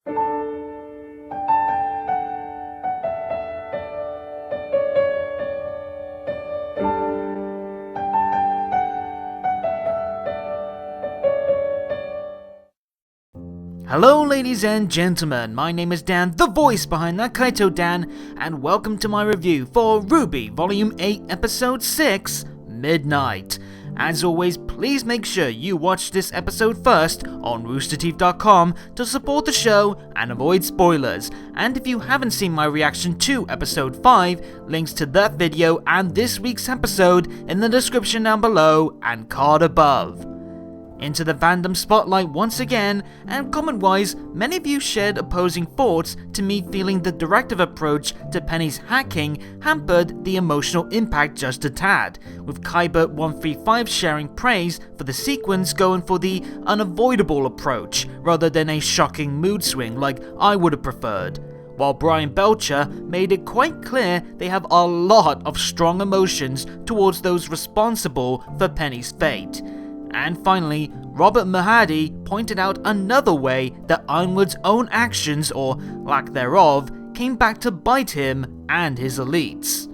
Hello ladies and gentlemen, my name is Dan, the voice behind that Kaito Dan, and welcome to my review for RWBY Volume 8 Episode 6, Midnight. As always, please make sure you watch this episode first on roosterteeth.com to support the show and avoid spoilers, and if you haven't seen my reaction to Episode 5, links to that video and this week's episode in the description down below and card above. Into the fandom spotlight once again, and comment-wise, many of you shared opposing thoughts to me feeling the directive approach to Penny's hacking hampered the emotional impact just a tad, with Kybert135 sharing praise for the sequence going for the unavoidable approach rather than a shocking mood swing like I would have preferred, while Brian Belcher made it quite clear they have a lot of strong emotions towards those responsible for Penny's fate. And finally, Robert Mahadi pointed out another way that Ironwood's own actions, or lack thereof, came back to bite him and his elites.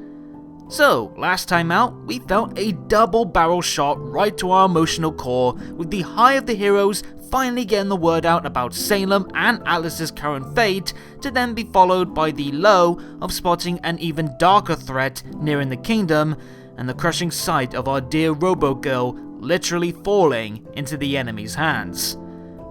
So, last time out, we felt a double barrel shot right to our emotional core, with the high of the heroes finally getting the word out about Salem and Atlas's current fate, to then be followed by the low of spotting an even darker threat nearing the kingdom, and the crushing sight of our dear Robo-Girl literally falling into the enemy's hands.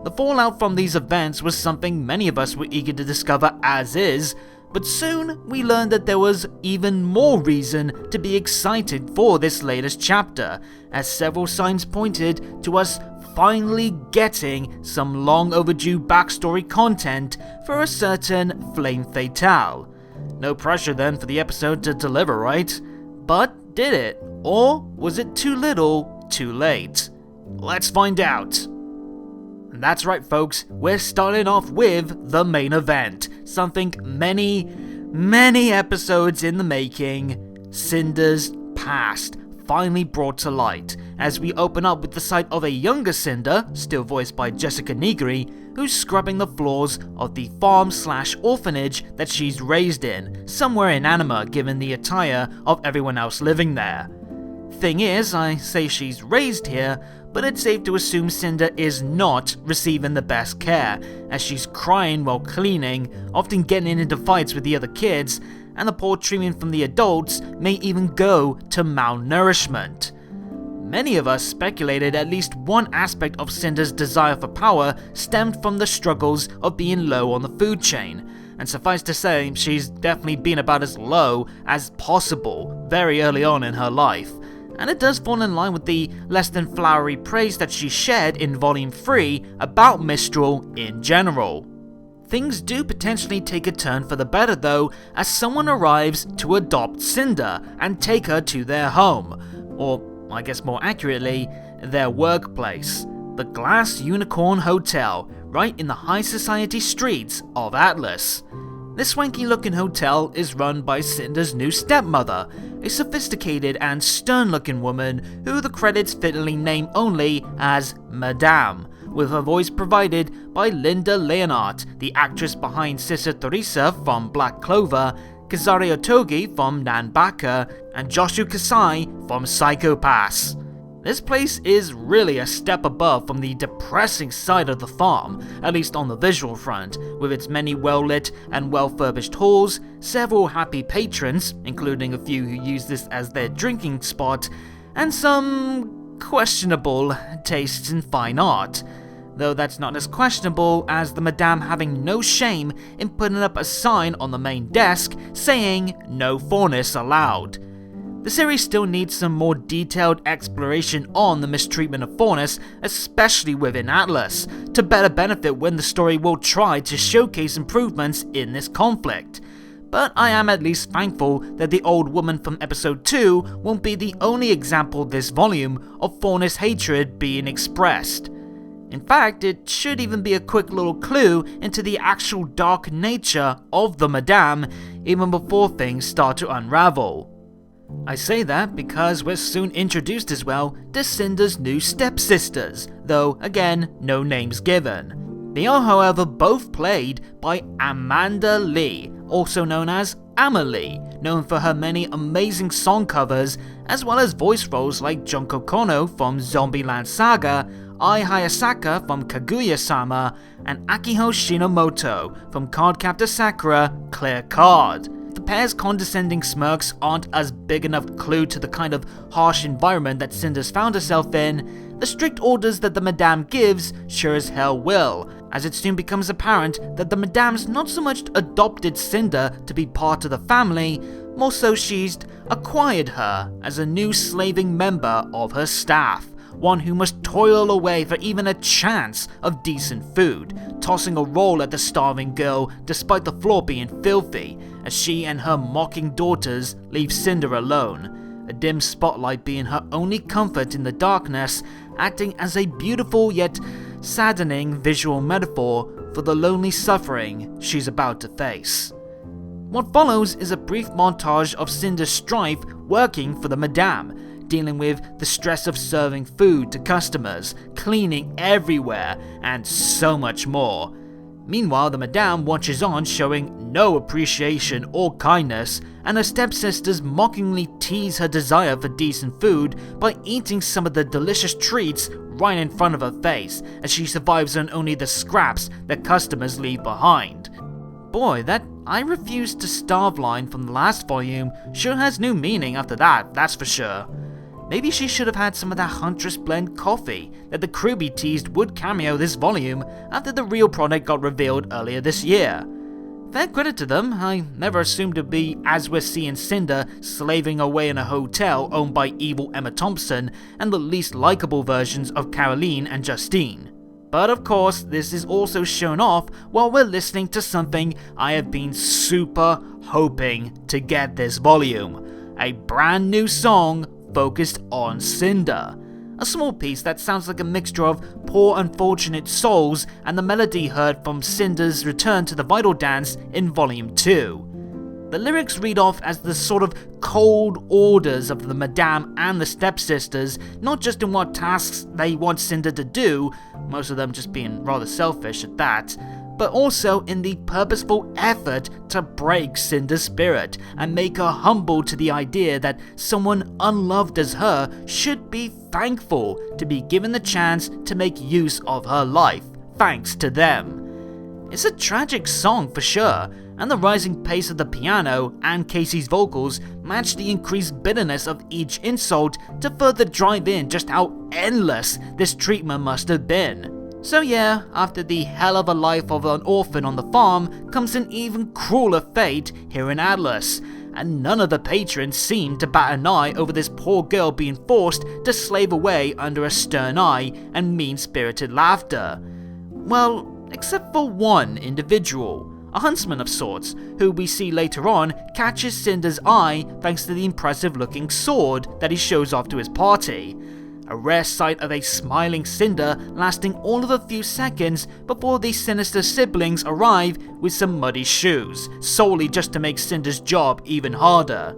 The fallout from these events was something many of us were eager to discover as is, but soon we learned that there was even more reason to be excited for this latest chapter, as several signs pointed to us finally getting some long overdue backstory content for a certain Flame Fatale. No pressure then for the episode to deliver, right? But did it? Or was it too little, too late? Let's find out. And that's right folks, we're starting off with the main event, something many episodes in the making, Cinder's past, finally brought to light, as we open up with the sight of a younger Cinder, still voiced by Jessica Nigri, who's scrubbing the floors of the farm/orphanage that she's raised in, somewhere in Anima given the attire of everyone else living there. Thing is, I say she's raised here, but it's safe to assume Cinder is not receiving the best care, as she's crying while cleaning, often getting into fights with the other kids, and the poor treatment from the adults may even go to malnourishment. Many of us speculated at least one aspect of Cinder's desire for power stemmed from the struggles of being low on the food chain, and suffice to say, she's definitely been about as low as possible very early on in her life. And it does fall in line with the less than flowery praise that she shared in Volume 3 about Mistral in general. Things do potentially take a turn for the better though, as someone arrives to adopt Cinder and take her to their home, or I guess more accurately, their workplace, the Glass Unicorn Hotel, right in the high society streets of Atlas. This swanky looking hotel is run by Cinder's new stepmother, a sophisticated and stern looking woman who the credits fittingly name only as Madame, with her voice provided by Linda Leonard, the actress behind Sister Teresa from Black Clover, Kazari Otogi from Nanbaka, and Joshu Kasai from Psycho Pass. This place is really a step above from the depressing side of the farm, at least on the visual front, with its many well-lit and well-furbished halls, several happy patrons, including a few who use this as their drinking spot, and some questionable tastes in fine art. Though that's not as questionable as the Madame having no shame in putting up a sign on the main desk saying "No Faunus Allowed." The series still needs some more detailed exploration on the mistreatment of Faunus, especially within Atlas, to better benefit when the story will try to showcase improvements in this conflict. But I am at least thankful that the old woman from episode 2 won't be the only example this volume of Faunus hatred being expressed. In fact, it should even be a quick little clue into the actual dark nature of the Madame, even before things start to unravel. I say that because we're soon introduced as well to Cinder's new stepsisters, though again, no names given. They are, however, both played by Amanda Lee, also known as Amelie, known for her many amazing song covers, as well as voice roles like Junko Kono from Zombieland Saga, Ai Hayasaka from Kaguya-sama, and Akiho Shinomoto from Cardcaptor Sakura Clear Card. The pair's condescending smirks aren't as big enough clue to the kind of harsh environment that Cinder's found herself in. The strict orders that the Madame gives sure as hell will, as it soon becomes apparent that the Madame's not so much adopted Cinder to be part of the family, more so she's acquired her as a new slaving member of her staff, one who must toil away for even a chance of decent food, tossing a roll at the starving girl despite the floor being filthy, as she and her mocking daughters leave Cinder alone, a dim spotlight being her only comfort in the darkness, acting as a beautiful yet saddening visual metaphor for the lonely suffering she's about to face. What follows is a brief montage of Cinder's strife working for the Madame, dealing with the stress of serving food to customers, cleaning everywhere, and so much more. Meanwhile, the Madame watches on, showing no appreciation or kindness, and her stepsisters mockingly tease her desire for decent food by eating some of the delicious treats right in front of her face, as she survives on only the scraps that customers leave behind. Boy, that "I refuse to starve" line from the last volume sure has new meaning after that, that's for sure. Maybe she should have had some of that Huntress blend coffee that the RWBY teased would cameo this volume after the real product got revealed earlier this year. Fair credit to them, I never assumed it'd be as we're seeing Cinder slaving away in a hotel owned by evil Emma Thompson and the least likable versions of Caroline and Justine. But of course, this is also shown off while we're listening to something I have been super hoping to get this volume. A brand new song focused on Cinder. A small piece that sounds like a mixture of Poor Unfortunate Souls and the melody heard from Cinder's return to the Vital Dance in Volume 2. The lyrics read off as the sort of cold orders of the Madame and the stepsisters, not just in what tasks they want Cinder to do, most of them just being rather selfish at that, but also in the purposeful effort to break Cinder's spirit and make her humble to the idea that someone unloved as her should be thankful to be given the chance to make use of her life, thanks to them. It's a tragic song for sure, and the rising pace of the piano and Casey's vocals match the increased bitterness of each insult to further drive in just how endless this treatment must have been. So yeah, after the hell of a life of an orphan on the farm comes an even crueler fate here in Atlas, and none of the patrons seem to bat an eye over this poor girl being forced to slave away under a stern eye and mean-spirited laughter. Well, except for one individual, a huntsman of sorts, who we see later on catches Cinder's eye thanks to the impressive-looking sword that he shows off to his party. A rare sight of a smiling Cinder lasting all of a few seconds before the sinister siblings arrive with some muddy shoes, solely just to make Cinder's job even harder.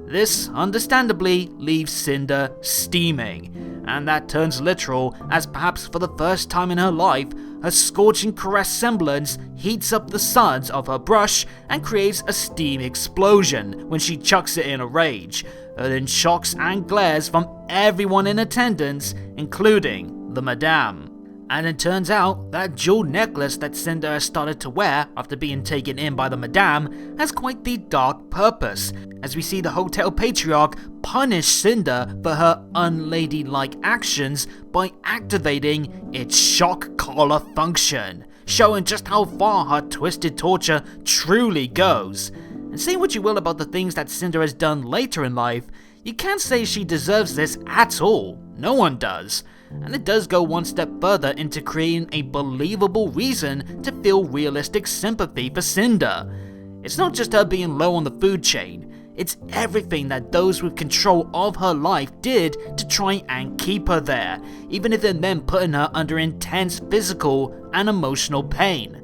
This, understandably, leaves Cinder steaming, and that turns literal as perhaps for the first time in her life, her scorching caress semblance heats up the suds of her brush and creates a steam explosion when she chucks it in a rage, earning shocks and glares from everyone in attendance, including the Madame. And it turns out that jeweled necklace that Cinder has started to wear after being taken in by the Madame has quite the dark purpose, as we see the hotel patriarch punish Cinder for her unladylike actions by activating its shock collar function, showing just how far her twisted torture truly goes. And say what you will about the things that Cinder has done later in life, you can't say she deserves this at all. No one does. And it does go one step further into creating a believable reason to feel realistic sympathy for Cinder. It's not just her being low on the food chain, it's everything that those with control of her life did to try and keep her there, even if it meant putting her under intense physical and emotional pain.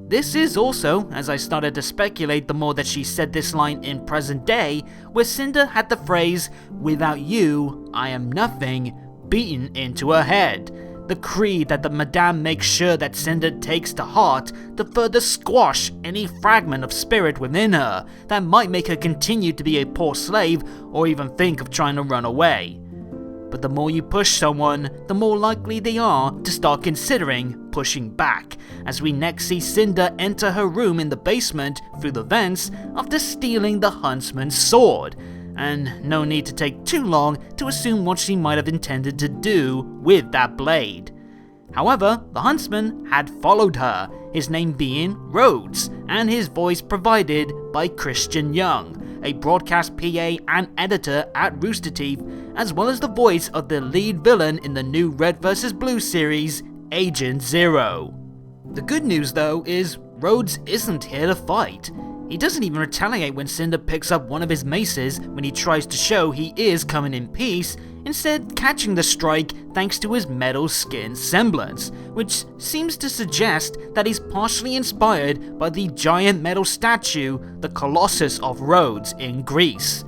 This is also, as I started to speculate the more that she said this line in present day, where Cinder had the phrase, "Without you, I am nothing," beaten into her head. the creed that the Madame makes sure that Cinder takes to heart to further squash any fragment of spirit within her that might make her continue to be a poor slave or even think of trying to run away. But the more you push someone, the more likely they are to start considering pushing back, as we next see Cinder enter her room in the basement through the vents after stealing the huntsman's sword. And no need to take too long to assume what she might have intended to do with that blade. However, the huntsman had followed her, his name being Rhodes, and his voice provided by Christian Young, a broadcast PA and editor at Rooster Teeth, as well as the voice of the lead villain in the new Red vs. Blue series, Agent Zero. The good news though is Rhodes isn't here to fight. He doesn't even retaliate when Cinder picks up one of his maces when he tries to show he is coming in peace, instead catching the strike thanks to his metal skin semblance, which seems to suggest that he's partially inspired by the giant metal statue, the Colossus of Rhodes in Greece.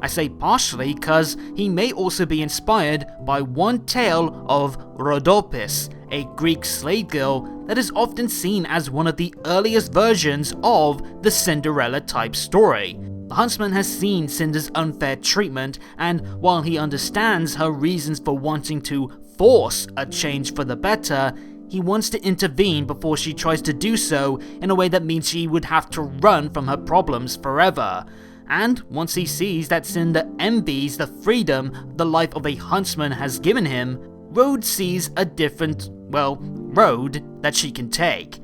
I say partially because he may also be inspired by one tale of RWBY, a Greek slave girl that is often seen as one of the earliest versions of the Cinderella type story. The huntsman has seen Cinder's unfair treatment, and while he understands her reasons for wanting to force a change for the better, he wants to intervene before she tries to do so in a way that means she would have to run from her problems forever. And once he sees that Cinder envies the freedom the life of a huntsman has given him, Rhodes sees a different, road that she can take.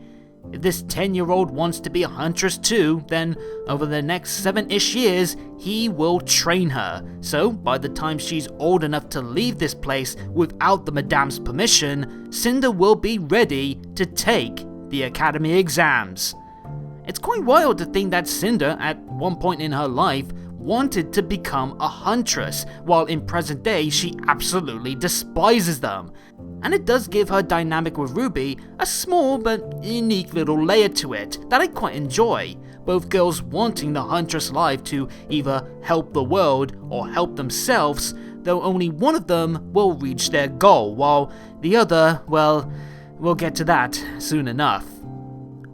If this 10-year-old wants to be a huntress too, then over the next 7-ish years, he will train her. So by the time she's old enough to leave this place without the Madame's permission, Cinder will be ready to take the academy exams. It's quite wild to think that Cinder, at one point in her life, wanted to become a huntress, while in present day she absolutely despises them. And it does give her dynamic with RWBY a small but unique little layer to it that I quite enjoy. Both girls wanting the huntress life to either help the world or help themselves, though only one of them will reach their goal, while the other, we'll get to that soon enough.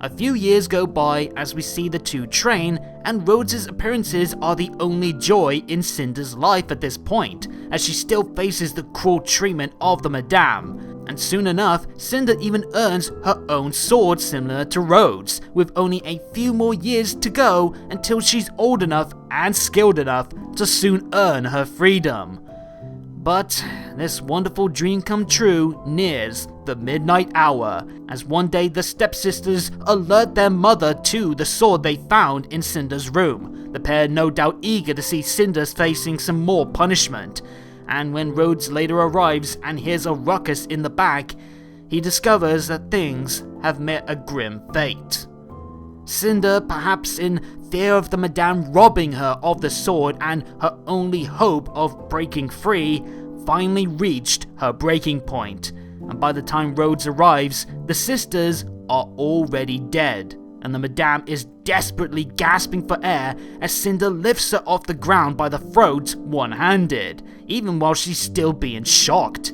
A few years go by as we see the two train, and Rhodes' appearances are the only joy in Cinder's life at this point, as she still faces the cruel treatment of the Madame. And soon enough, Cinder even earns her own sword similar to Rhodes, with only a few more years to go until she's old enough and skilled enough to soon earn her freedom. But this wonderful dream come true nears the midnight hour, as one day the stepsisters alert their mother to the sword they found in Cinder's room, the pair no doubt eager to see Cinder facing some more punishment. And when Rhodes later arrives and hears a ruckus in the back, he discovers that things have met a grim fate. Cinder, perhaps in fear of the Madame robbing her of the sword and her only hope of breaking free, finally reached her breaking point, and by the time Rhodes arrives, the sisters are already dead, and the Madame is desperately gasping for air as Cinder lifts her off the ground by the throat one-handed, even while she's still being shocked.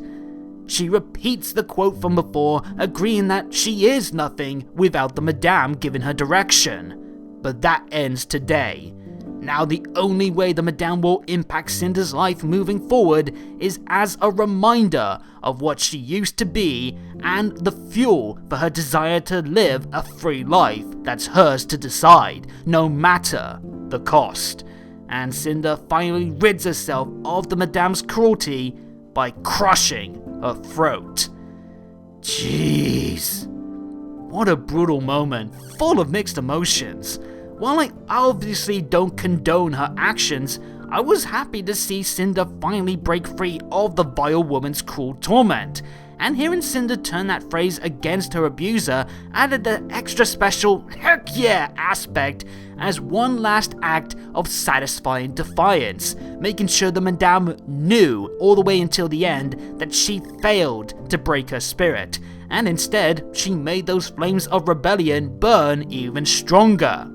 She repeats the quote from before, agreeing that she is nothing without the Madame giving her direction. But that ends today. Now the only way the Madame will impact Cinder's life moving forward is as a reminder of what she used to be and the fuel for her desire to live a free life that's hers to decide, no matter the cost. And Cinder finally rids herself of the Madame's cruelty by crushing her throat. Jeez. What a brutal moment, full of mixed emotions. While I obviously don't condone her actions, I was happy to see Cinder finally break free of the vile woman's cruel torment, and hearing Cinder turn that phrase against her abuser added the extra special heck yeah aspect as one last act of satisfying defiance, making sure the Madame knew all the way until the end that she failed to break her spirit, and instead she made those flames of rebellion burn even stronger.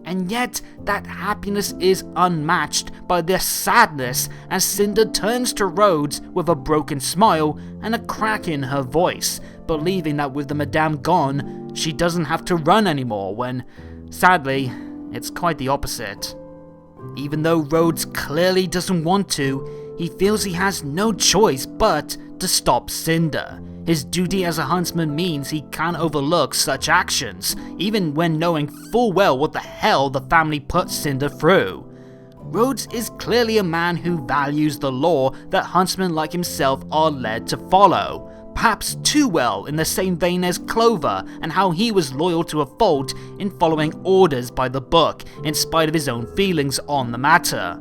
and yet that happiness is unmatched by their sadness as Cinder turns to Rhodes with a broken smile and a crack in her voice, believing that with the Madame gone, she doesn't have to run anymore, when, sadly, it's quite the opposite. Even though Rhodes clearly doesn't want to, he feels he has no choice but to stop Cinder. His duty as a huntsman means he can't overlook such actions, even when knowing full well what the hell the family put Cinder through. Rhodes is clearly a man who values the law that huntsmen like himself are led to follow, perhaps too well, in the same vein as Clover and how he was loyal to a fault in following orders by the book in spite of his own feelings on the matter.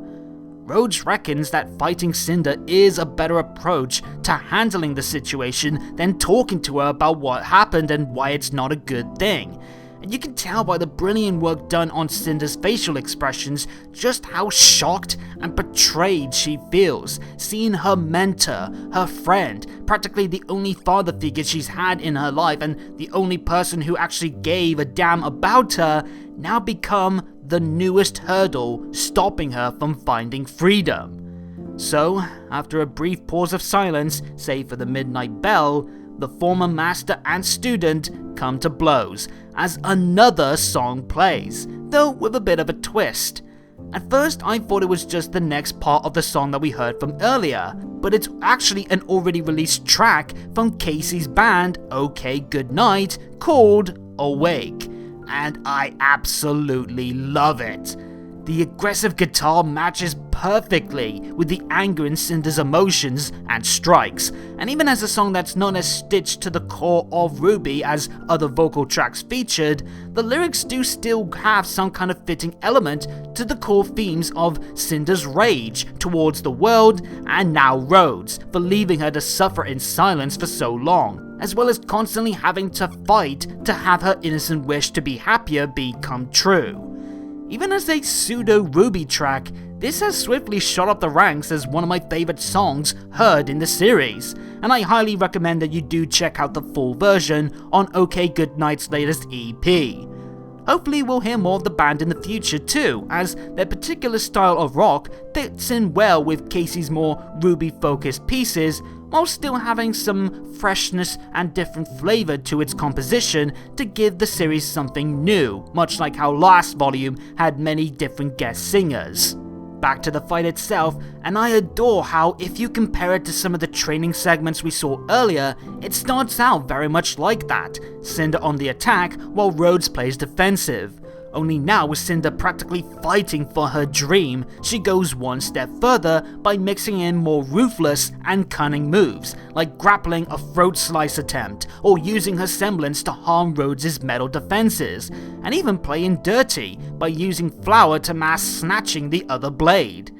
Rhodes reckons that fighting Cinder is a better approach to handling the situation than talking to her about what happened and why it's not a good thing. And you can tell by the brilliant work done on Cinder's facial expressions just how shocked and betrayed she feels, seeing her mentor, her friend, practically the only father figure she's had in her life and the only person who actually gave a damn about her, now become the newest hurdle stopping her from finding freedom. So, after a brief pause of silence, save for the midnight bell, the former master and student come to blows as another song plays, though with a bit of a twist. At first I thought it was just the next part of the song that we heard from earlier, but it's actually an already released track from Casey's band OK Goodnight called Awake, and I absolutely love it. The aggressive guitar matches perfectly with the anger in Cinder's emotions and strikes, and even as a song that's not as stitched to the core of RWBY as other vocal tracks featured, the lyrics do still have some kind of fitting element to the core themes of Cinder's rage towards the world and now Rhodes for leaving her to suffer in silence for so long, as well as constantly having to fight to have her innocent wish to be happier become true. Even as a pseudo-RWBY track, this has swiftly shot up the ranks as one of my favourite songs heard in the series, and I highly recommend that you do check out the full version on OK Goodnight's latest EP. Hopefully we'll hear more of the band in the future too, as their particular style of rock fits in well with Casey's more RWBY-focused pieces, while still having some freshness and different flavour to its composition to give the series something new, much like how last volume had many different guest singers. Back to the fight itself, and I adore how, if you compare it to some of the training segments we saw earlier, it starts out very much like that, Cinder on the attack while Rhodes plays defensive. Only now with Cinder practically fighting for her dream, she goes one step further by mixing in more ruthless and cunning moves, like grappling a throat slice attempt, or using her semblance to harm Rhodes' metal defenses, and even playing dirty by using flour to mask snatching the other blade.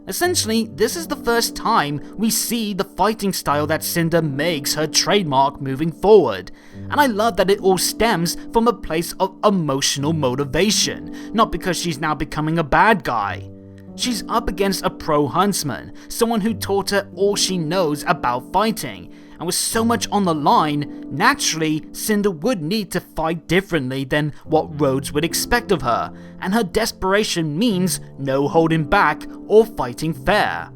Essentially, this is the first time we see the fighting style that Cinder makes her trademark moving forward, and I love that it all stems from a place of emotional motivation, not because she's now becoming a bad guy. She's up against a pro huntsman, someone who taught her all she knows about fighting, and with so much on the line, naturally, Cinder would need to fight differently than what Rhodes would expect of her, and her desperation means no holding back or fighting fair.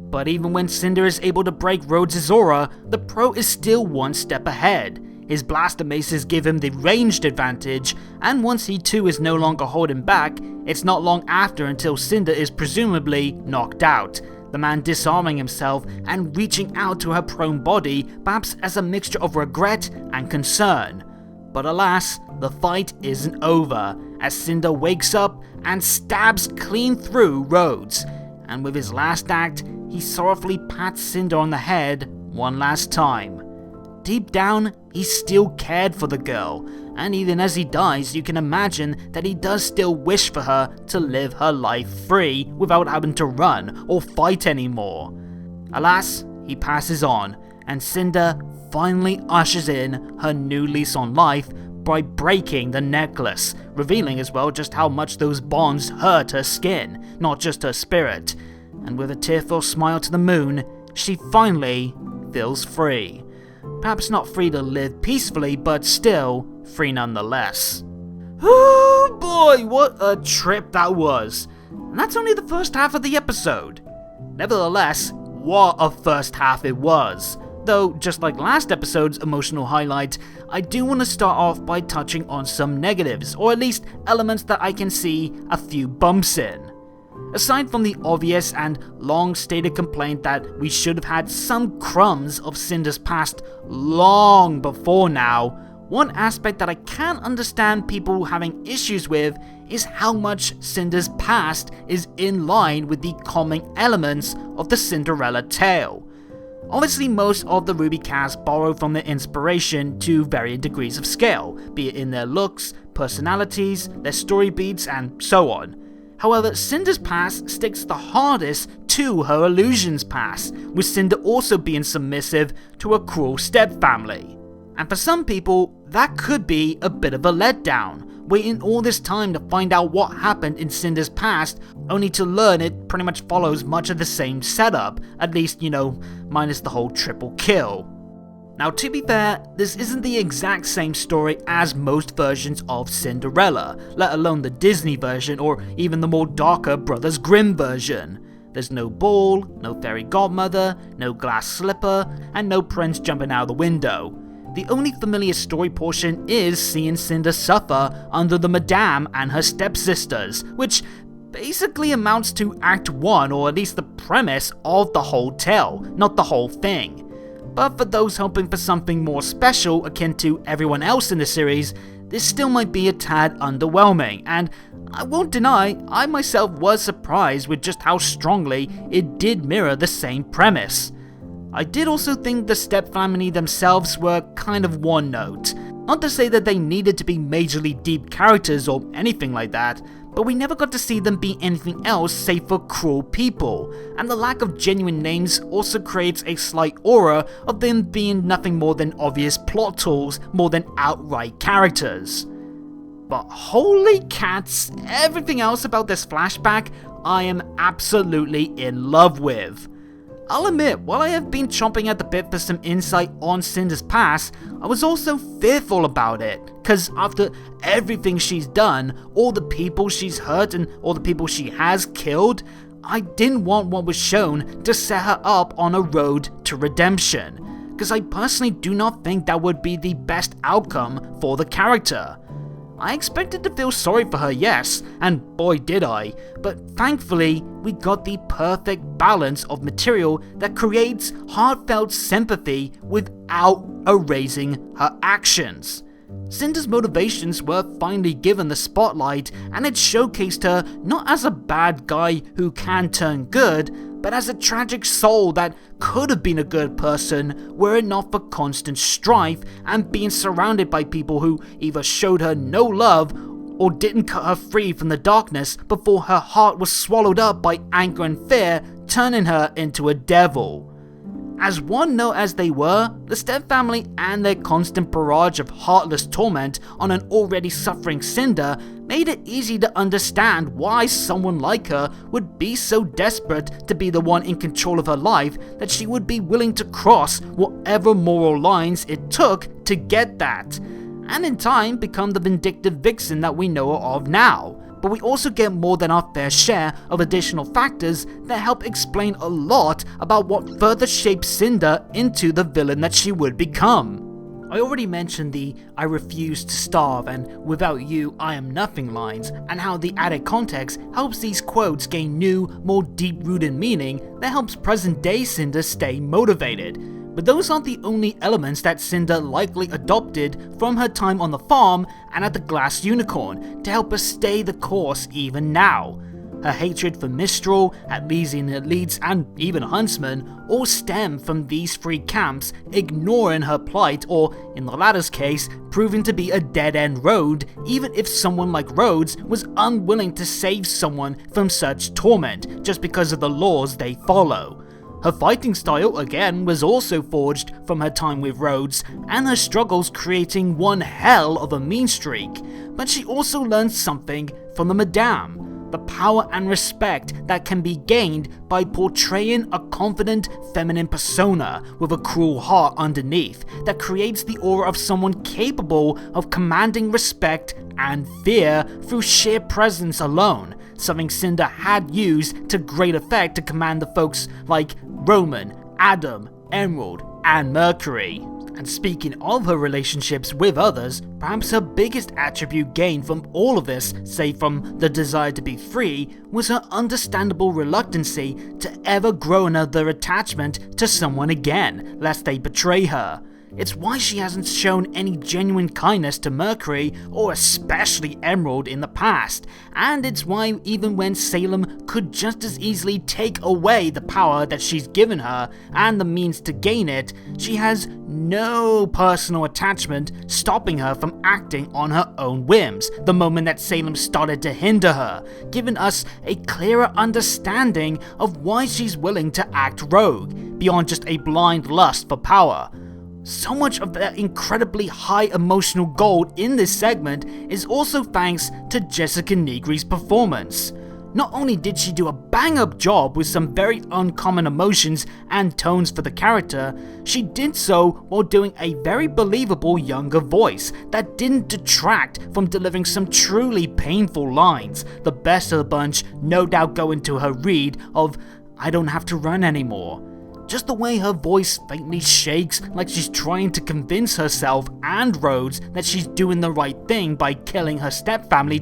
But even when Cinder is able to break Rhodes' aura, the pro is still one step ahead. His blaster maces give him the ranged advantage, and once he too is no longer holding back, it's not long after until Cinder is presumably knocked out, the man disarming himself and reaching out to her prone body, perhaps as a mixture of regret and concern. But alas, the fight isn't over, as Cinder wakes up and stabs clean through Rhodes, and with his last act, he sorrowfully pats Cinder on the head one last time. Deep down, he still cared for the girl, and even as he dies, you can imagine that he does still wish for her to live her life free without having to run or fight anymore. Alas, he passes on, and Cinder finally ushers in her new lease on life by breaking the necklace, revealing as well just how much those bonds hurt her skin, not just her spirit. And with a tearful smile to the moon, she finally feels free. Perhaps not free to live peacefully, but still free nonetheless. Oh boy, what a trip that was. And that's only the first half of the episode. Nevertheless, what a first half it was. Though, just like last episode's emotional highlight, I do want to start off by touching on some negatives, or at least elements that I can see a few bumps in. Aside from the obvious and long-stated complaint that we should have had some crumbs of Cinder's past long before now, one aspect that I can understand people having issues with is how much Cinder's past is in line with the common elements of the Cinderella tale. Obviously, most of the RWBY cast borrow from their inspiration to varying degrees of scale, be it in their looks, personalities, their story beats, and so on. However, Cinder's past sticks the hardest to her illusions past, with Cinder also being submissive to a cruel stepfamily. And for some people, that could be a bit of a letdown, waiting all this time to find out what happened in Cinder's past, only to learn it pretty much follows much of the same setup, at least, minus the whole triple kill. Now, to be fair, this isn't the exact same story as most versions of Cinderella, let alone the Disney version or even the more darker Brothers Grimm version. There's no ball, no fairy godmother, no glass slipper, and no prince jumping out of the window. The only familiar story portion is seeing Cinder suffer under the Madame and her stepsisters, which basically amounts to Act 1, or at least the premise of the whole tale, not the whole thing. But for those hoping for something more special akin to everyone else in the series, this still might be a tad underwhelming, and I won't deny, I myself was surprised with just how strongly it did mirror the same premise. I did also think the stepfamily themselves were kind of one note. Not to say that they needed to be majorly deep characters or anything like that, but we never got to see them be anything else save for cruel people, and the lack of genuine names also creates a slight aura of them being nothing more than obvious plot tools more than outright characters. But holy cats, everything else about this flashback I am absolutely in love with. I'll admit, while I have been chomping at the bit for some insight on Cinder's past, I was also fearful about it, cause after everything she's done, all the people she's hurt and all the people she has killed, I didn't want what was shown to set her up on a road to redemption, cause I personally do not think that would be the best outcome for the character. I expected to feel sorry for her, yes, and boy did I, but thankfully we got the perfect balance of material that creates heartfelt sympathy without erasing her actions. Cinder's motivations were finally given the spotlight, and it showcased her not as a bad guy who can turn good, but as a tragic soul that could have been a good person were it not for constant strife and being surrounded by people who either showed her no love or didn't cut her free from the darkness before her heart was swallowed up by anger and fear, turning her into a devil. As one note as they were, the stepfamily and their constant barrage of heartless torment on an already suffering Cinder made it easy to understand why someone like her would be so desperate to be the one in control of her life that she would be willing to cross whatever moral lines it took to get that, and in time become the vindictive vixen that we know her of now. But we also get more than our fair share of additional factors that help explain a lot about what further shapes Cinder into the villain that she would become. I already mentioned the "I refuse to starve" and "without you I am nothing" lines, and how the added context helps these quotes gain new, more deep-rooted meaning that helps present-day Cinder stay motivated. But those aren't the only elements that Cinder likely adopted from her time on the farm and at the Glass Unicorn to help her stay the course even now. Her hatred for Mistral, Atlesian elites, and even Huntsman all stem from these three camps ignoring her plight, or, in the latter's case, proving to be a dead-end road, even if someone like Rhodes was unwilling to save someone from such torment just because of the laws they follow. Her fighting style, again, was also forged from her time with Rhodes, and her struggles creating one hell of a mean streak, but she also learned something from the Madame. the power and respect that can be gained by portraying a confident feminine persona with a cruel heart underneath that creates the aura of someone capable of commanding respect and fear through sheer presence alone, something Cinder had used to great effect to command the folks like Roman, Adam, Emerald, and Mercury. And speaking of her relationships with others, perhaps her biggest attribute gained from all of this, save from the desire to be free, was her understandable reluctancy to ever grow another attachment to someone again, lest they betray her. It's why she hasn't shown any genuine kindness to Mercury, or especially Emerald, in the past, and it's why even when Salem could just as easily take away the power that she's given her and the means to gain it, she has no personal attachment stopping her from acting on her own whims the moment that Salem started to hinder her, giving us a clearer understanding of why she's willing to act rogue, beyond just a blind lust for power. So much of the incredibly high emotional gold in this segment is also thanks to Jessica Negri's performance. Not only did she do a bang-up job with some very uncommon emotions and tones for the character, she did so while doing a very believable younger voice that didn't detract from delivering some truly painful lines, the best of the bunch no doubt going to her read of "I don't have to run anymore." Just the way her voice faintly shakes like she's trying to convince herself and Rhodes that she's doing the right thing by killing her stepfamily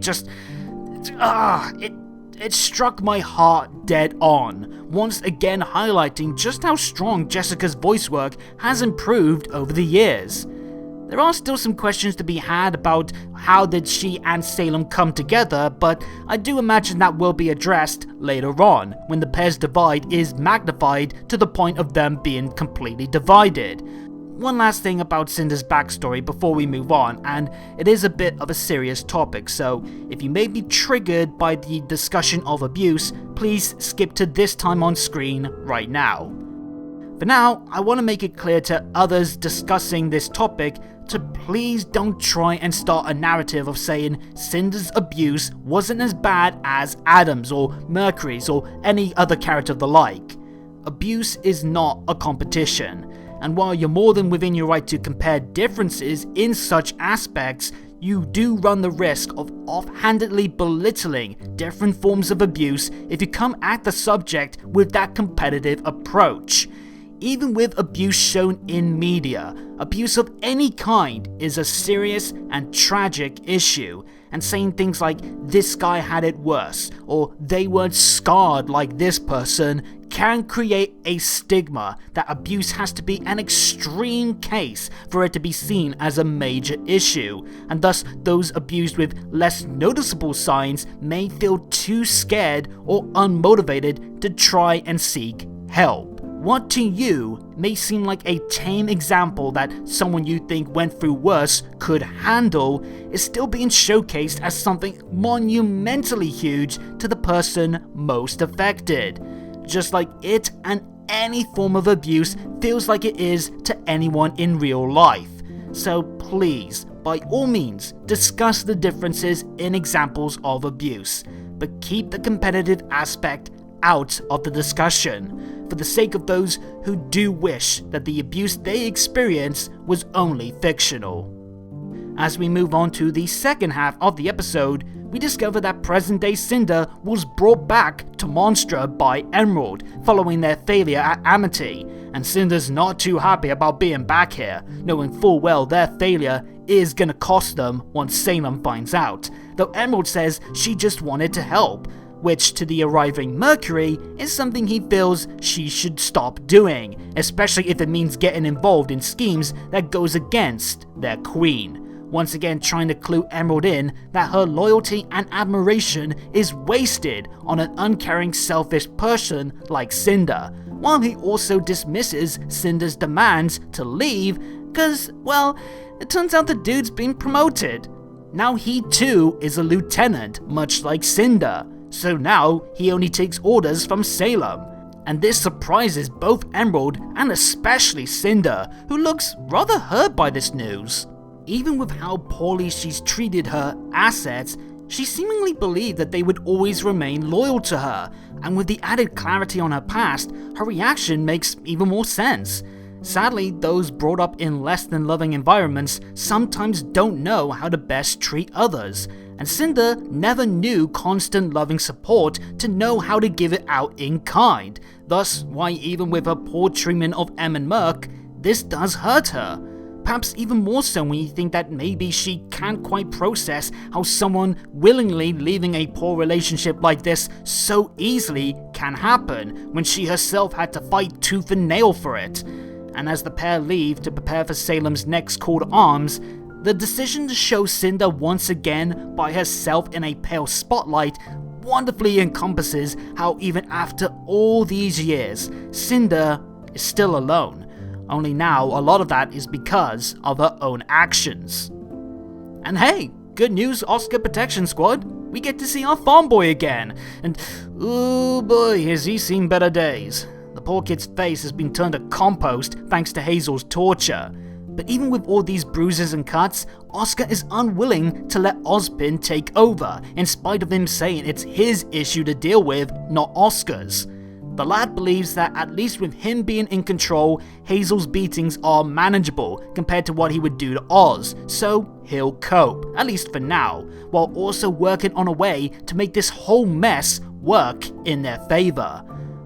it struck my heart dead on, once again highlighting just how strong Jessica's voice work has improved over the years. There are still some questions to be had about how did she and Salem come together, but I do imagine that will be addressed later on, when the pair's divide is magnified to the point of them being completely divided. One last thing about Cinder's backstory before we move on, and it is a bit of a serious topic, so if you may be triggered by the discussion of abuse, please skip to this time on screen right now. For now, I want to make it clear to others discussing this topic to please don't try and start a narrative of saying Cinder's abuse wasn't as bad as Adam's or Mercury's or any other character of the like. Abuse is not a competition, and while you're more than within your right to compare differences in such aspects, you do run the risk of offhandedly belittling different forms of abuse if you come at the subject with that competitive approach. Even with abuse shown in media, abuse of any kind is a serious and tragic issue, and saying things like "this guy had it worse" or "they weren't scarred like this person" can create a stigma that abuse has to be an extreme case for it to be seen as a major issue, and thus those abused with less noticeable signs may feel too scared or unmotivated to try and seek help. What to you may seem like a tame example that someone you think went through worse could handle is still being showcased as something monumentally huge to the person most affected, just like it and any form of abuse feels like it is to anyone in real life. So please, by all means, discuss the differences in examples of abuse, but keep the competitive aspect out of the discussion, for the sake of those who do wish that the abuse they experience was only fictional. As we move on to the second half of the episode, we discover that present-day Cinder was brought back to Monstra by Emerald following their failure at Amity, and Cinder's not too happy about being back here, knowing full well their failure is gonna cost them once Salem finds out, though Emerald says she just wanted to help, which to the arriving Mercury is something he feels she should stop doing, especially if it means getting involved in schemes that goes against their queen. Once again trying to clue Emerald in that her loyalty and admiration is wasted on an uncaring, selfish person like Cinder, while he also dismisses Cinder's demands to leave cause, well, it turns out the dude's been promoted. Now he too is a lieutenant, much like Cinder. So now he only takes orders from Salem, and this surprises both Emerald and especially Cinder, who looks rather hurt by this news. Even with how poorly she's treated her assets, She seemingly believed that they would always remain loyal to her, and with the added clarity on her past, her reaction makes even more sense. Sadly, those brought up in less than loving environments sometimes don't know how to best treat others, and Cinder never knew constant loving support to know how to give it out in kind, thus why even with her poor treatment of Em and Merc, this does hurt her. Perhaps even more so when you think that maybe she can't quite process how someone willingly leaving a poor relationship like this so easily can happen when she herself had to fight tooth and nail for it. And as the pair leave to prepare for Salem's next call to arms, the decision to show Cinder once again by herself in a pale spotlight wonderfully encompasses how even after all these years, Cinder is still alone. Only now, a lot of that is because of her own actions. And hey, good news, Oscar Protection Squad. We get to see our farm boy again. And oh boy, has he seen better days. The poor kid's face has been turned to compost thanks to Hazel's torture. But even with all these bruises and cuts, Oscar is unwilling to let Ozpin take over, in spite of him saying it's his issue to deal with, not Oscar's. The lad believes that at least with him being in control, Hazel's beatings are manageable compared to what he would do to Oz, so he'll cope, at least for now, while also working on a way to make this whole mess work in their favor.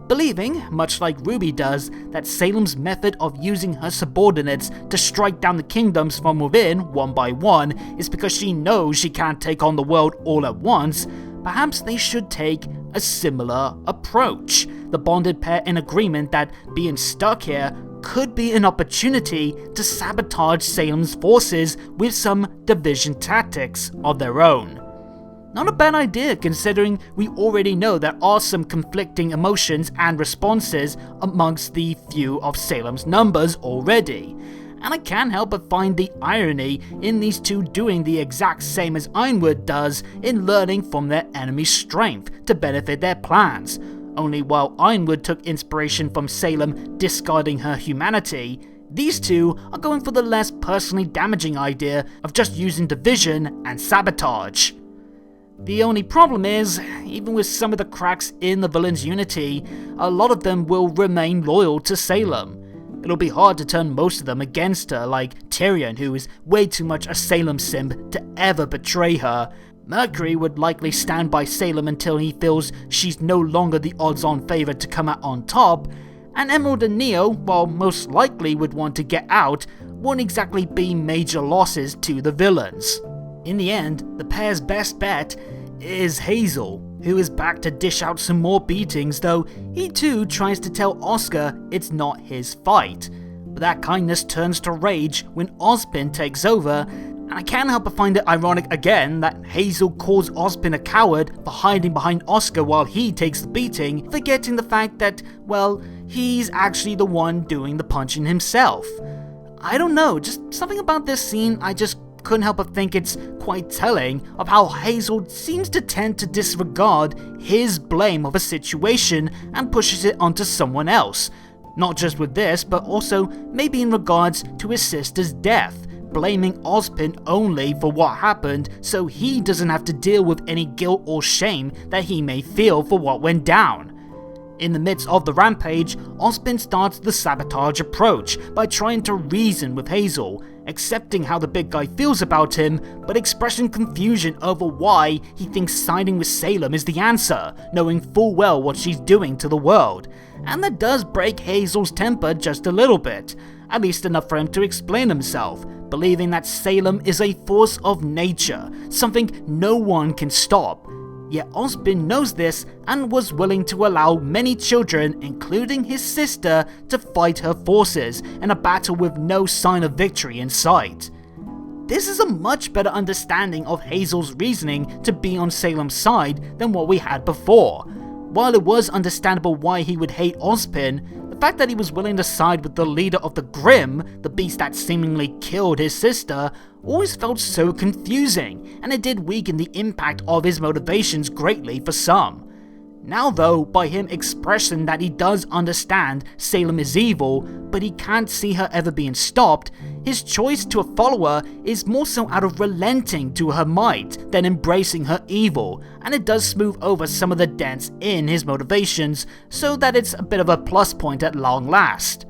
Believing, much like RWBY does, that Salem's method of using her subordinates to strike down the kingdoms from within, one by one, is because she knows she can't take on the world all at once, perhaps they should take a similar approach. The bonded pair in agreement that being stuck here could be an opportunity to sabotage Salem's forces with some division tactics of their own. Not a bad idea considering we already know there are some conflicting emotions and responses amongst the few of Salem's numbers already. And I can't help but find the irony in these two doing the exact same as Ironwood does in learning from their enemy's strength to benefit their plans. Only while Ironwood took inspiration from Salem discarding her humanity, these two are going for the less personally damaging idea of just using division and sabotage. The only problem is, even with some of the cracks in the villain's unity, a lot of them will remain loyal to Salem. It'll be hard to turn most of them against her, like Tyrion, who is way too much a Salem simp to ever betray her. Mercury would likely stand by Salem until he feels she's no longer the odds-on favorite to come out on top, and Emerald and Neo, while most likely would want to get out, won't exactly be major losses to the villains. In the end, the pair's best bet is Hazel, who is back to dish out some more beatings, though he too tries to tell Oscar it's not his fight. But that kindness turns to rage when Ozpin takes over, and I can't help but find it ironic again that Hazel calls Ozpin a coward for hiding behind Oscar while he takes the beating, forgetting the fact that, well, he's actually the one doing the punching himself. I don't know, just something about this scene I just couldn't help but think it's quite telling of how Hazel seems to tend to disregard his blame of a situation and pushes it onto someone else. Not just with this, but also maybe in regards to his sister's death, blaming Ozpin only for what happened so he doesn't have to deal with any guilt or shame that he may feel for what went down. In the midst of the rampage, Ozpin starts the sabotage approach by trying to reason with Hazel, accepting how the big guy feels about him, but expressing confusion over why he thinks siding with Salem is the answer, knowing full well what she's doing to the world. And that does break Hazel's temper just a little bit, at least enough for him to explain himself, believing that Salem is a force of nature, something no one can stop. Yet Ozpin knows this and was willing to allow many children, including his sister, to fight her forces in a battle with no sign of victory in sight. This is a much better understanding of Hazel's reasoning to be on Salem's side than what we had before. While it was understandable why he would hate Ozpin, the fact that he was willing to side with the leader of the Grimm, the beast that seemingly killed his sister, always felt so confusing, and it did weaken the impact of his motivations greatly for some. Now though, by him expressing that he does understand Salem is evil, but he can't see her ever being stopped, his choice to follow her is more so out of relenting to her might than embracing her evil, and it does smooth over some of the dents in his motivations so that it's a bit of a plus point at long last.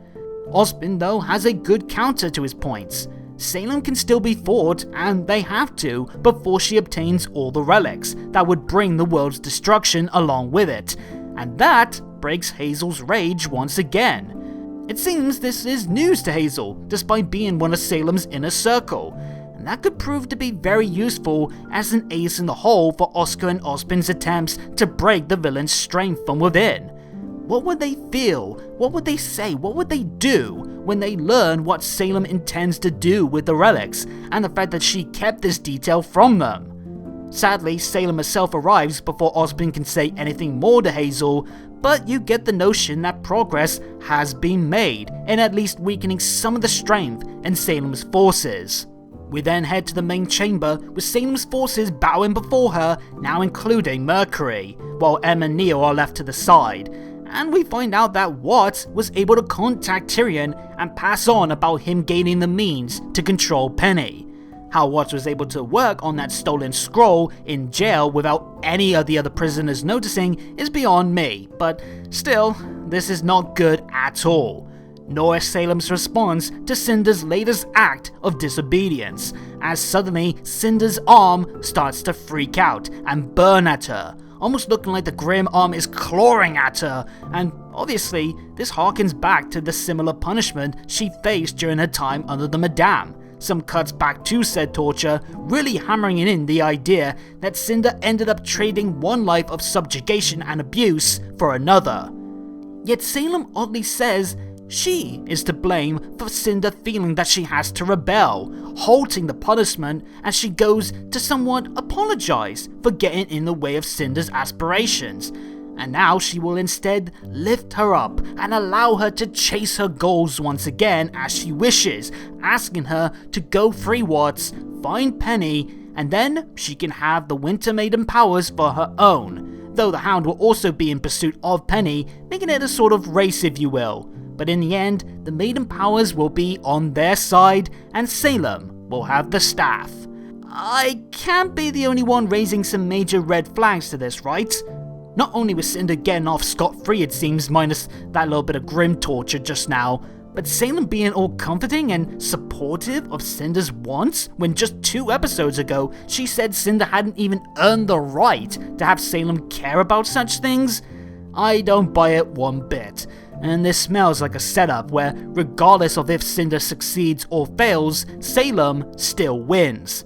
Ozpin though has a good counter to his points. Salem can still be fought, and they have to, before she obtains all the relics that would bring the world's destruction along with it, and that breaks Hazel's rage once again. It seems this is news to Hazel, despite being one of Salem's inner circle, and that could prove to be very useful as an ace in the hole for Oscar and Ozpin's attempts to break the villain's strength from within. What would they feel? What would they say? What would they do when they learn what Salem intends to do with the relics, and the fact that she kept this detail from them? Sadly, Salem herself arrives before Ozpin can say anything more to Hazel, but you get the notion that progress has been made in at least weakening some of the strength in Salem's forces. We then head to the main chamber with Salem's forces bowing before her, now including Mercury, while Em and Neo are left to the side, and we find out that Watt was able to contact Tyrion and pass on about him gaining the means to control Penny. How Watts was able to work on that stolen scroll in jail without any of the other prisoners noticing is beyond me, but still, this is not good at all. Nor is Salem's response to Cinder's latest act of disobedience, as suddenly Cinder's arm starts to freak out and burn at her, almost looking like the grim arm is clawing at her, and obviously this harkens back to the similar punishment she faced during her time under the Madame. Some cuts back to said torture, really hammering in the idea that Cinder ended up trading one life of subjugation and abuse for another. Yet Salem oddly says she is to blame for Cinder feeling that she has to rebel, halting the punishment as she goes to somewhat apologize for getting in the way of Cinder's aspirations. And now she will instead lift her up and allow her to chase her goals once again as she wishes, asking her to go free Watts, find Penny, and then she can have the Winter Maiden powers for her own, though the Hound will also be in pursuit of Penny, making it a sort of race if you will. But in the end, the Maiden powers will be on their side, and Salem will have the staff. I can't be the only one raising some major red flags to this, right? Not only was Cinder getting off scot-free it seems, minus that little bit of grim torture just now, but Salem being all comforting and supportive of Cinder's wants when just 2 episodes ago she said Cinder hadn't even earned the right to have Salem care about such things? I don't buy it one bit, and this smells like a setup where regardless of if Cinder succeeds or fails, Salem still wins.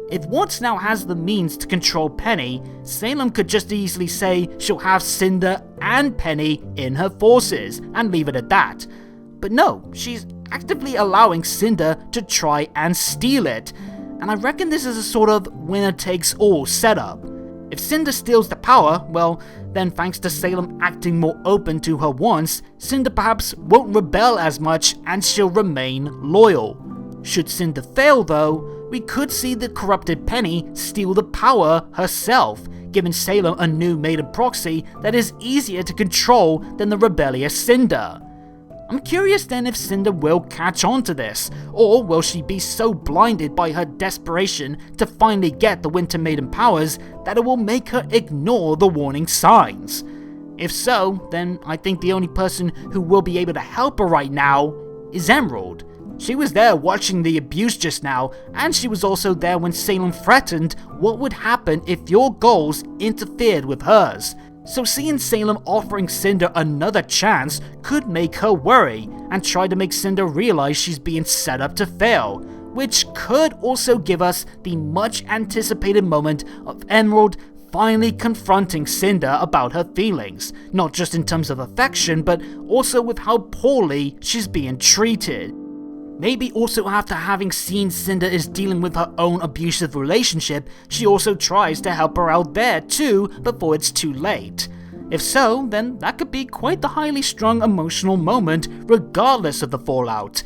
If Watts now has the means to control Penny, Salem could just easily say she'll have Cinder and Penny in her forces and leave it at that. But no, she's actively allowing Cinder to try and steal it, and I reckon this is a sort of winner-takes-all setup. If Cinder steals the power, well, then thanks to Salem acting more open to her wants, Cinder perhaps won't rebel as much and she'll remain loyal. Should Cinder fail though, we could see the corrupted Penny steal the power herself, giving Salem a new maiden proxy that is easier to control than the rebellious Cinder. I'm curious then if Cinder will catch on to this, or will she be so blinded by her desperation to finally get the Winter Maiden powers that it will make her ignore the warning signs? If so, then I think the only person who will be able to help her right now is Emerald. She was there watching the abuse just now, and she was also there when Salem threatened what would happen if your goals interfered with hers. So seeing Salem offering Cinder another chance could make her worry, and try to make Cinder realize she's being set up to fail, which could also give us the much anticipated moment of Emerald finally confronting Cinder about her feelings, not just in terms of affection, but also with how poorly she's being treated. Maybe also after having seen Cinder is dealing with her own abusive relationship, she also tries to help her out there too before it's too late. If so, then that could be quite the highly strung emotional moment regardless of the fallout.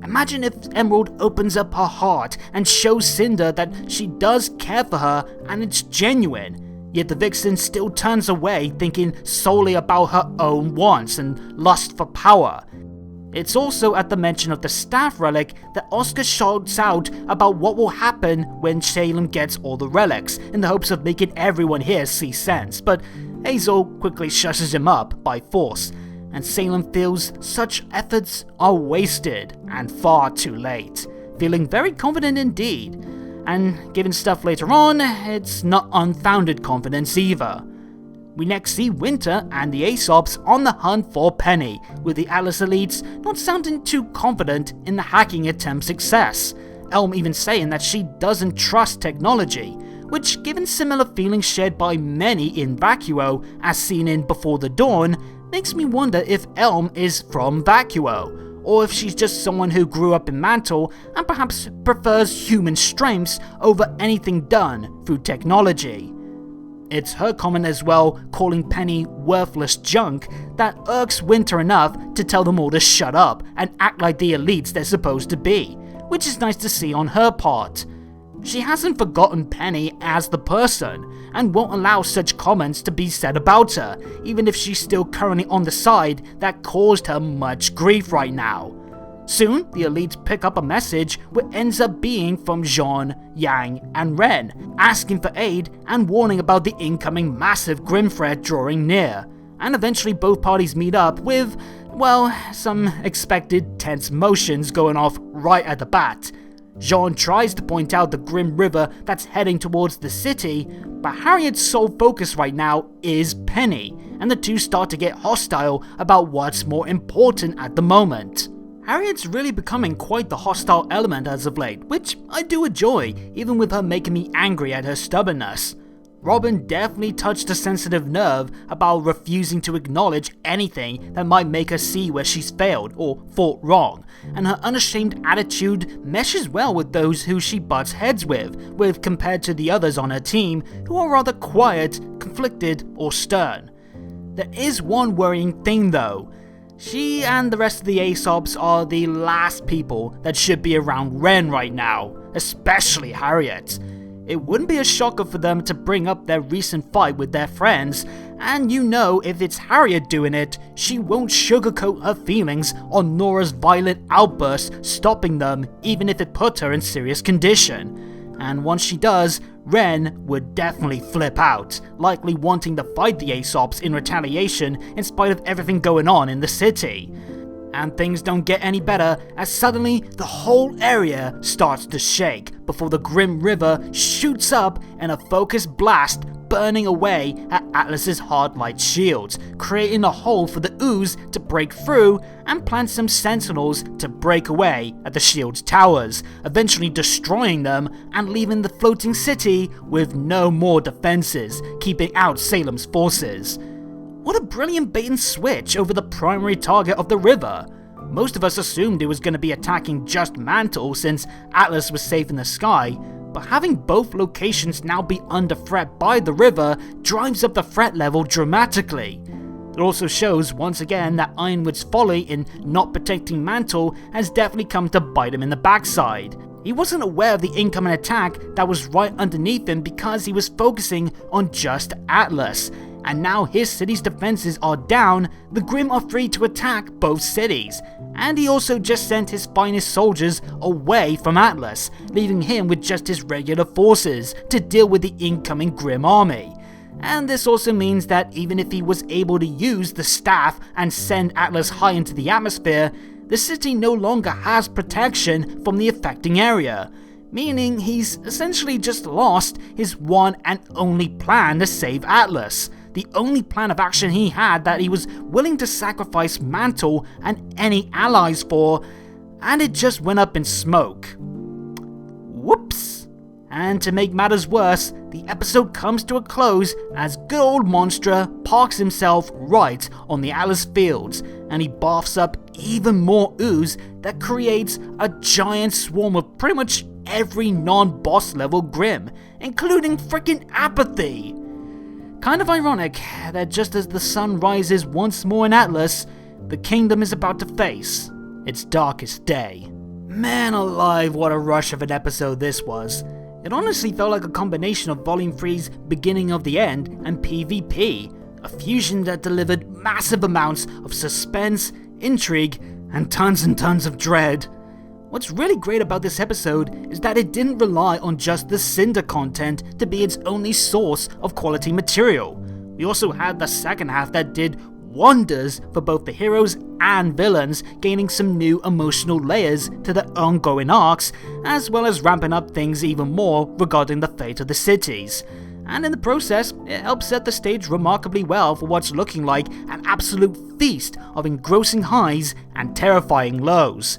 Imagine if Emerald opens up her heart and shows Cinder that she does care for her and it's genuine, yet the vixen still turns away thinking solely about her own wants and lust for power. It's also at the mention of the staff relic that Oscar shouts out about what will happen when Salem gets all the relics, in the hopes of making everyone here see sense, but Hazel quickly shushes him up by force, and Salem feels such efforts are wasted and far too late, feeling very confident indeed, and given stuff later on, it's not unfounded confidence either. We next see Winter and the Aesops on the hunt for Penny, with the Atlas elites not sounding too confident in the hacking attempt's success, Elm even saying that she doesn't trust technology, which, given similar feelings shared by many in Vacuo as seen in Before the Dawn, makes me wonder if Elm is from Vacuo, or if she's just someone who grew up in Mantle and perhaps prefers human strengths over anything done through technology. It's her comment as well, calling Penny worthless junk, that irks Winter enough to tell them all to shut up and act like the elites they're supposed to be, which is nice to see on her part. She hasn't forgotten Penny as the person, and won't allow such comments to be said about her, even if she's still currently on the side that caused her much grief right now. Soon, the elites pick up a message which ends up being from Jean, Yang, and Ren, asking for aid and warning about the incoming massive Grim threat drawing near, and eventually both parties meet up with, well, some expected tense motions going off right at the bat. Jean tries to point out the Grim River that's heading towards the city, but Harriet's sole focus right now is Penny, and the two start to get hostile about what's more important at the moment. Harriet's really becoming quite the hostile element as of late, which I do enjoy, even with her making me angry at her stubbornness. Robin definitely touched a sensitive nerve about refusing to acknowledge anything that might make her see where she's failed or fought wrong, and her unashamed attitude meshes well with those who she butts heads with compared to the others on her team who are rather quiet, conflicted, or stern. There is one worrying thing though. She and the rest of the Aesops are the last people that should be around Ren right now, especially Harriet. It wouldn't be a shocker for them to bring up their recent fight with their friends, and you know if it's Harriet doing it, she won't sugarcoat her feelings on Nora's violent outburst stopping them even if it put her in serious condition. And once she does, Ren would definitely flip out, likely wanting to fight the Aesops in retaliation in spite of everything going on in the city. And things don't get any better as suddenly the whole area starts to shake before the Grim River shoots up in a focused blast, burning away at Atlas's hard light shields, creating a hole for the ooze to break through and plant some sentinels to break away at the shield's towers, eventually destroying them and leaving the floating city with no more defenses, keeping out Salem's forces. What a brilliant bait and switch over the primary target of the river. Most of us assumed it was going to be attacking just Mantle since Atlas was safe in the sky, but having both locations now be under threat by the river drives up the threat level dramatically. It also shows once again that Ironwood's folly in not protecting Mantle has definitely come to bite him in the backside. He wasn't aware of the incoming attack that was right underneath him because he was focusing on just Atlas. And now his city's defenses are down, the Grim are free to attack both cities. And he also just sent his finest soldiers away from Atlas, leaving him with just his regular forces to deal with the incoming Grim army. And this also means that even if he was able to use the staff and send Atlas high into the atmosphere, the city no longer has protection from the affecting area, meaning he's essentially just lost his one and only plan to save Atlas. The only plan of action he had that he was willing to sacrifice Mantle and any allies for, and it just went up in smoke. Whoops! And to make matters worse, the episode comes to a close as good old Monstra parks himself right on the Atlas fields, and he baths up even more ooze that creates a giant swarm of pretty much every non-boss level Grim, including frickin' Apathy. Kind of ironic that just as the sun rises once more in Atlas, the kingdom is about to face its darkest day. Man alive, what a rush of an episode this was. It honestly felt like a combination of Volume 3's Beginning of the End and PvP, a fusion that delivered massive amounts of suspense, intrigue, and tons of dread. What's really great about this episode is that it didn't rely on just the Cinder content to be its only source of quality material. We also had the second half that did wonders for both the heroes and villains, gaining some new emotional layers to the ongoing arcs, as well as ramping up things even more regarding the fate of the cities. And in the process, it helps set the stage remarkably well for what's looking like an absolute feast of engrossing highs and terrifying lows.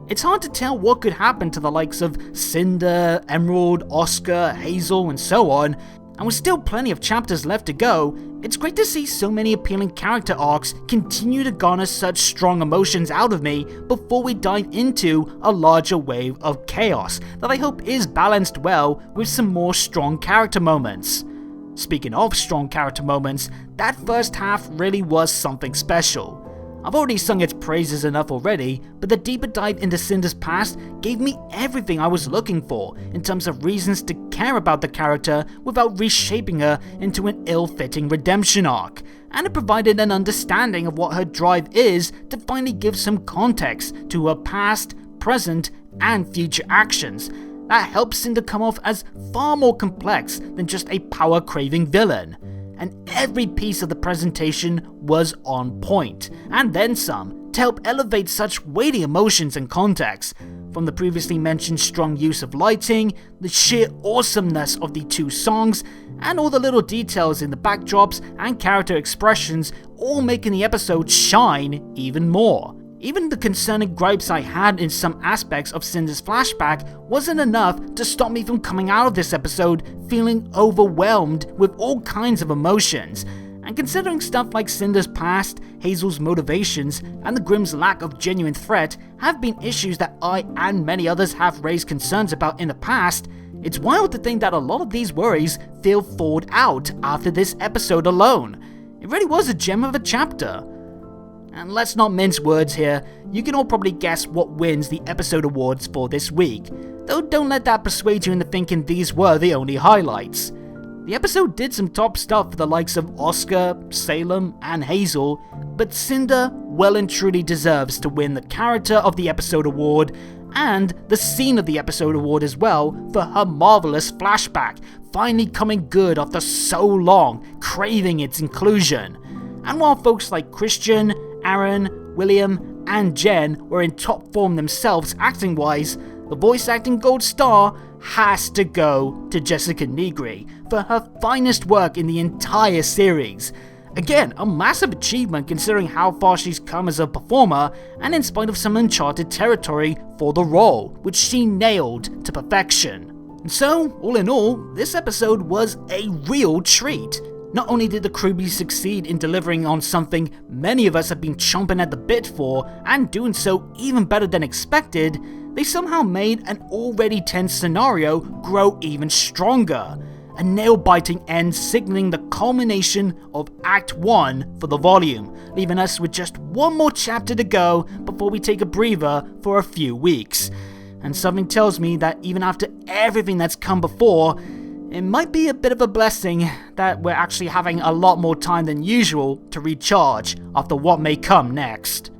It's hard to tell what could happen to the likes of Cinder, Emerald, Oscar, Hazel, and so on, and with still plenty of chapters left to go, it's great to see so many appealing character arcs continue to garner such strong emotions out of me before we dive into a larger wave of chaos that I hope is balanced well with some more strong character moments. Speaking of strong character moments, that first half really was something special. I've already sung its praises enough already, but the deeper dive into Cinder's past gave me everything I was looking for in terms of reasons to care about the character without reshaping her into an ill-fitting redemption arc, and it provided an understanding of what her drive is to finally give some context to her past, present, and future actions. That helps Cinder come off as far more complex than just a power-craving villain. And every piece of the presentation was on point, and then some, to help elevate such weighty emotions and context. From the previously mentioned strong use of lighting, the sheer awesomeness of the two songs, and all the little details in the backdrops and character expressions, all making the episode shine even more. Even the concerning gripes I had in some aspects of Cinder's flashback wasn't enough to stop me from coming out of this episode feeling overwhelmed with all kinds of emotions. And considering stuff like Cinder's past, Hazel's motivations, and the Grimm's lack of genuine threat have been issues that I and many others have raised concerns about in the past, it's wild to think that a lot of these worries feel thawed out after this episode alone. It really was a gem of a chapter. And let's not mince words here, you can all probably guess what wins the episode awards for this week, though don't let that persuade you into thinking these were the only highlights. The episode did some top stuff for the likes of Oscar, Salem, and Hazel, but Cinder well and truly deserves to win the Character of the Episode award and the Scene of the Episode award as well for her marvelous flashback, finally coming good after so long craving its inclusion. And while folks like Christian, Aaron, William, and Jen were in top form themselves acting-wise, the voice acting gold star has to go to Jessica Negri for her finest work in the entire series. Again, a massive achievement considering how far she's come as a performer, and in spite of some uncharted territory for the role, which she nailed to perfection. And so, all in all, this episode was a real treat. Not only did the RWBY succeed in delivering on something many of us have been chomping at the bit for, and doing so even better than expected, they somehow made an already tense scenario grow even stronger. A nail-biting end signaling the culmination of Act 1 for the volume, leaving us with just one more chapter to go before we take a breather for a few weeks. And something tells me that even after everything that's come before, it might be a bit of a blessing that we're actually having a lot more time than usual to recharge after what may come next.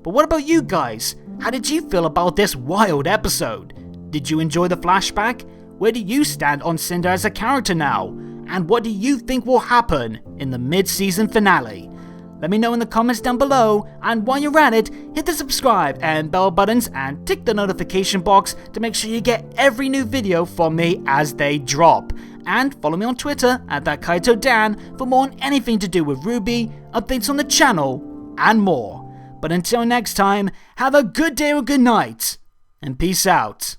But what about you guys? How did you feel about this wild episode? Did you enjoy the flashback? Where do you stand on Cinder as a character now? And what do you think will happen in the mid-season finale? Let me know in the comments down below, and while you're at it, hit the subscribe and bell buttons and tick the notification box to make sure you get every new video from me as they drop. And follow me on Twitter at @KaitoDan for more on anything to do with RWBY, updates on the channel, and more. But until next time, have a good day or good night, and peace out.